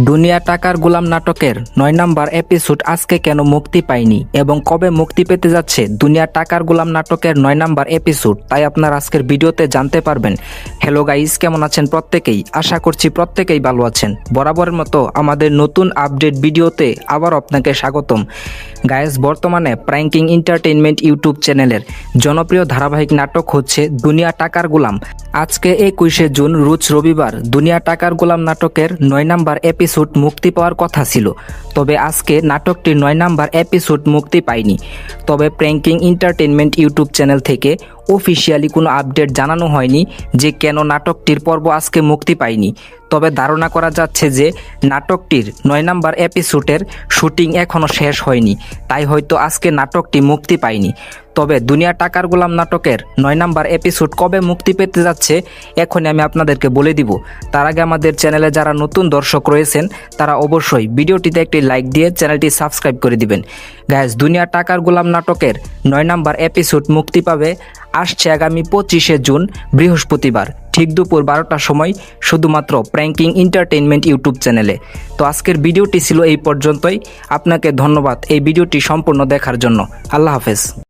দুনিয়া টাকার গোলাম নাটকের ৯ নাম্বার এপিসোড আজকে কেন মুক্তি পায়নি এবং কবে মুক্তি পেতে যাচ্ছে দুনিয়া টাকার গোলাম নাটকের ৯ নাম্বার এপিসোড, তাই আপনার আজকের ভিডিওতে জানতে পারবেন। হ্যালো গাইস, কেমন আছেন প্রত্যেকেই? আশা করছি প্রত্যেকেই ভালো আছেন। বরাবরের মতো আমাদের নতুন আপডেট ভিডিওতে আবার আপনাকে স্বাগতম। গাইস, বর্তমানে প্র্যাঙ্কিং এন্টারটেইনমেন্ট ইউটিউব চ্যানেলের জনপ্রিয় ধারাবাহিক নাটক হচ্ছে দুনিয়া টাকার গোলাম। আজকে ২১শে জুন রোজ রবিবার দুনিয়া টাকার গোলাম নাটকের ৯ নাম্বার এপিসোড মুক্তি পাওয়ার কথা ছিল, তবে আজকে নাটকটির ৯ নাম্বার এপিসোড মুক্তি পায়নি। তবে প্র্যাঙ্কিং এন্টারটেইনমেন্ট ইউটিউব চ্যানেল থেকে অফিসিয়ালি কোনো আপডেট জানানো হয়নি যে কেন নাটকটির পর্ব আজকে মুক্তি পায়নি। তবে ধারণা করা যাচ্ছে যে নাটকটির ৯ নাম্বার এপিসোডের শুটিং এখনও শেষ হয়নি, তাই হয়তো আজকে নাটকটি মুক্তি পায়নি। তবে দুনিয়া টাকার গোলাম নাটকের ৯ নাম্বার এপিসোড কবে মুক্তি পেতে যাচ্ছে এখনই আমি আপনাদেরকে বলে দিব। তার আগে আমাদের চ্যানেলে যারা নতুন দর্শক রয়েছেন তারা অবশ্যই ভিডিওটিতে একটি লাইক দিয়ে চ্যানেলটি সাবস্ক্রাইব করে দিবেন। গাইস, দুনিয়া টাকার গোলাম নাটকের ৯ নাম্বার এপিসোড মুক্তি পাবে আসছে আগামী ২৫শে জুন বৃহস্পতিবার ঠিক দুপুর ১২টার সময়, শুধুমাত্র প্র্যাঙ্কিং এন্টারটেইনমেন্ট ইউটিউব চ্যানেলে। তো আজকের ভিডিওটি ছিল এই পর্যন্তই। আপনাকে ধন্যবাদ এই ভিডিওটি সম্পূর্ণ দেখার জন্য। আল্লাহ হাফেজ।